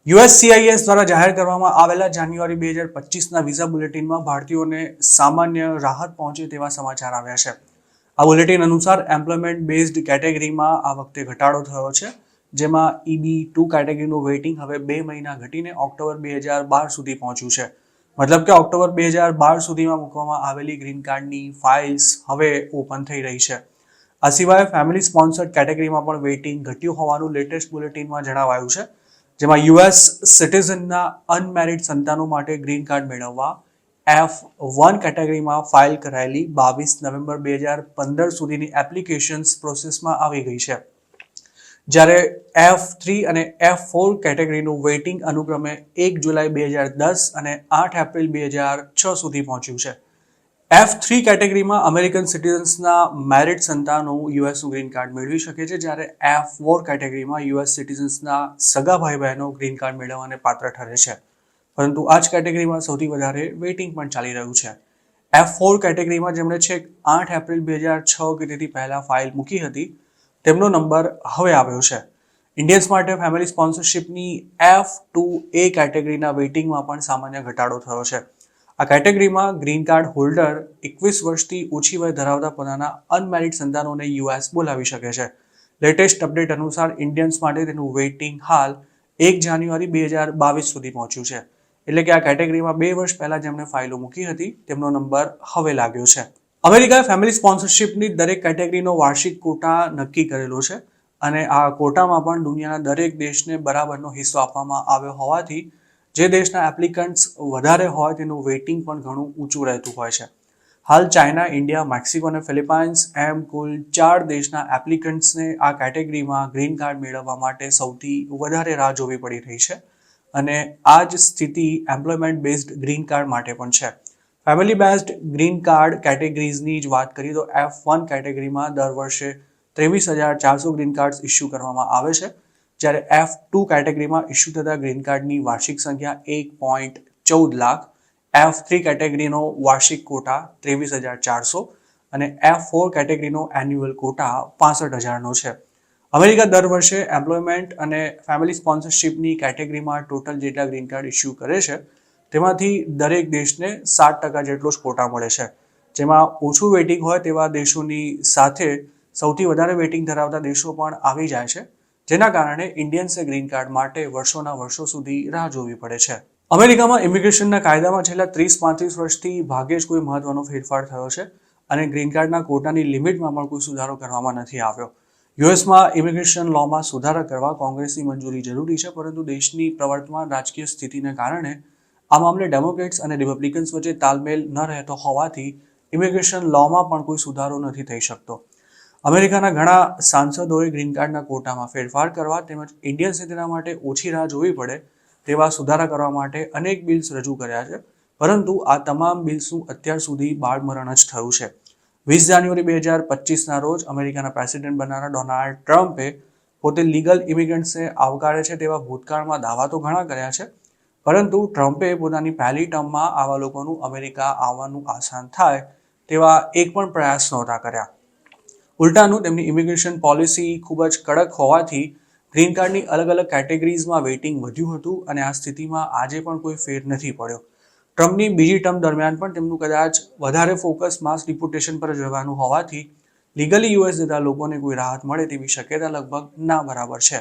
યુએસસીઆઈએસ દ્વારા જાહેર કરવામાં આવેલા જાન્યુઆરી 2025ના વિઝા બુલેટિનમાં ભારતીયોને સામાન્ય રાહત પહોંચે તેવા સમાચાર આવ્યા છે. આ બુલેટિન અનુસાર એમ્પ્લોયમેન્ટ બેઝડ કેટેગરીમાં આ વખતે ઘટાડો થયો છે, જેમાં EB2 કેટેગરીનું વેઇટિંગ હવે 2 મહિના ઘટીને ઓક્ટોબર 2012 સુધી પહોંચ્યું છે. મતલબ કે ઓક્ટોબર 2012 સુધીમાં મૂકવામાં આવેલી ગ્રીન કાર્ડની ફાઇલ્સ હવે ઓપન થઈ રહી છે. આ સિવાય ફેમિલી સ્પોન્સર્ડ કેટેગરીમાં પણ વેઇટિંગ ઘટ્યું હોવાનું લેટેસ્ટ બુલેટિનમાં જણાવાયું છે, જેમાં યુએસ સિટીઝનના અનમેરિડ સંતાનો માટે ગ્રીન કાર્ડ મેળવવા F1 કેટેગરીમાં ફાઇલ કરાયેલી 22 નવેમ્બર 2015 સુધીની એપ્લિકેશન્સ પ્રોસેસમાં આવી ગઈ છે, જ્યારે F3 અને F4 કેટેગરીનું વેઇટિંગ અનુક્રમે 1 જુલાઈ 2010 અને 8 એપ્રિલ 2006 સુધી પહોંચ્યું છે. F3 કેટેગરીમાં અમેરિકન સિટીઝન્સના મેરિડ સંતાનો યુએસનું ગ્રીન કાર્ડ મેળવી શકે છે, જ્યારે F4 કેટેગરીમાં યુએસ સિટીઝન્સના સગા ભાઈ બહેનો ગ્રીન કાર્ડ મેળવવાને પાત્ર ઠરે છે. પરંતુ આ જ કેટેગરીમાં સૌથી વધારે વેઇટિંગ પણ ચાલી રહ્યું છે. F4 કેટેગરીમાં જેમણે છેક 8 એપ્રિલ 2006 કે તેથી પહેલા ફાઇલ મૂકી હતી, તેમનો નંબર હવે આવ્યો છે. ઇન્ડિયન્સ માટે ફેમિલી સ્પોન્સરશિપની F2A કેટેગરીના વેઇટિંગમાં પણ સામાન્ય ઘટાડો થયો છે. આ કેટેગરીમાં ગ્રીન કાર્ડ હોલ્ડર 21 વર્ષથી ઓછી વય ધરાવતા પોતાના અનમેરિડ સંતાનોને યુએસ બોલાવી શકે છે. લેટેસ્ટ અપડેટ અનુસાર ઇન્ડિયન્સ માટે તેનું વેઇટિંગ હાલ 1 જાન્યુઆરી 2022 સુધી પહોંચ્યું છે. એટલે કે આ કેટેગરીમાં 2 વર્ષ પહેલા જેમણે ફાઇલો મૂકી હતી તેમનો નંબર હવે લાગ્યો છે. અમેરિકાએ ફેમિલી સ્પોન્સરશિપની દરેક કેટેગરીનો વાર્ષિક કોટા નક્કી કરેલો છે અને આ કોટામાં પણ દુનિયાના દરેક દેશને બરાબરનો હિસ્સો આપવામાં આવ્યો હોવાથી જે દેશના એપ્લિકન્ટ્સ વધારે હોય તેનું વેઇટિંગ પણ ઘણું ઊંચું રહેતું હોય છે. હાલ ચાઇના, ઇન્ડિયા, મેક્સિકો અને ફિલિપાઇન્સ એમ કુલ 4 દેશના એપ્લિકન્ટ્સને આ કેટેગરીમાં ગ્રીન કાર્ડ મેળવવા માટે સૌથી વધારે રાહ જોવી પડી રહી છે અને આ જ સ્થિતિ એમ્પ્લોયમેન્ટ બેઝડ ગ્રીન કાર્ડ માટે પણ છે. ફેમિલી બેઝડ ગ્રીન કાર્ડ કેટેગરીઝની જ વાત કરીએ તો F1 કેટેગરીમાં દર વર્ષે 23,400 ગ્રીન કાર્ડ્સ ઇસ્યુ કરવામાં આવે છે, જ્યારે F2 કેટેગરીમાં ઇસ્યુ થતા ગ્રીન કાર્ડની વાર્ષિક સંખ્યા 1.14 લાખ, F3 કેટેગરીનો વાર્ષિક કોટા 23,400 અને F4 કેટેગરીનો એન્યુઅલ કોટા 65,000નો છે. અમેરિકા દર વર્ષે એમ્પ્લોયમેન્ટ અને ફેમિલી સ્પોન્સરશિપની કેટેગરીમાં ટોટલ જેટલા ગ્રીન કાર્ડ ઇસ્યુ કરે છે તેમાંથી દરેક દેશને 7% જેટલો જ કોટા મળે છે, જેમાં ઓછું વેઇટિંગ હોય તેવા દેશોની સાથે સૌથી વધારે વેઇટિંગ ધરાવતા દેશો પણ આવી જાય છે, જેના કારણે ઇન્ડિયન્સે ગ્રીન કાર્ડ માટે વર્ષોના વર્ષો સુધી રાહ જોવી પડે છે. અમેરિકામાં ઇમિગ્રેશનના કાયદામાં છેલ્લા 30-35 વર્ષથી ભાગ્યે જ કોઈ મહત્વનો ફેરફાર થયો છે અને ગ્રીન કાર્ડના કોટાની લિમિટમાં પણ કોઈ સુધારો કરવામાં નથી આવ્યો. યુએસમાં ઇમિગ્રેશન લોમાં સુધારા કરવા કોંગ્રેસની મંજૂરી જરૂરી છે, પરંતુ દેશની પ્રવર્તમાન રાજકીય સ્થિતિને કારણે આ મામલે ડેમોક્રેટ્સ અને રિપબ્લિકન્સ વચ્ચે તાલમેલ ન રહેતો હોવાથી ઇમિગ્રેશન લોમાં પણ કોઈ સુધારો નથી થઈ શકતો. અમેરિકાના ઘણા સાંસદોએ ગ્રીન કાર્ડના કોટામાં ફેરફાર કરવા તેમજ ઇન્ડિયન્સને તેના માટે ઓછી રાહ જોવી પડે તેવા સુધારા કરવા માટે અનેક બિલ્સ રજૂ કર્યા છે, પરંતુ આ તમામ બિલ્સનું અત્યાર સુધી બાળમરણ જ થયું છે. 20 જાન્યુઆરી 2025ના રોજ અમેરિકાના પ્રેસિડેન્ટ બનનારા ડોનાલ્ડ ટ્રમ્પે પોતે લીગલ ઇમિગ્રન્ટ્સને આવકારે છે તેવા ભૂતકાળમાં દાવા તો ઘણા કર્યા છે, પરંતુ ટ્રમ્પે પોતાની પહેલી ટર્મમાં આવા લોકોનું અમેરિકા આવવાનું આસાન થાય તેવા એક પણ પ્રયાસ નહોતા કર્યા. ઉલટાનું તેમની ઇમિગ્રેશન પોલિસી ખૂબ જ કડક હોવાથી ગ્રીન કાર્ડની અલગ અલગ કેટેગરીઝમાં વેઇટિંગ વધ્યું હતું અને આ સ્થિતિમાં આજે પણ કોઈ ફેર નથી પડ્યો. ટ્રમ્પની બીજી ટર્મ દરમિયાન પણ તેમનું કદાચ વધારે ફોકસ માસ ડિપોર્ટેશન પર જવાનું હોવાથી લીગલી યુએસ જતા લોકોને કોઈ રાહત મળે તેવી શક્યતા લગભગ ના બરાબર છે.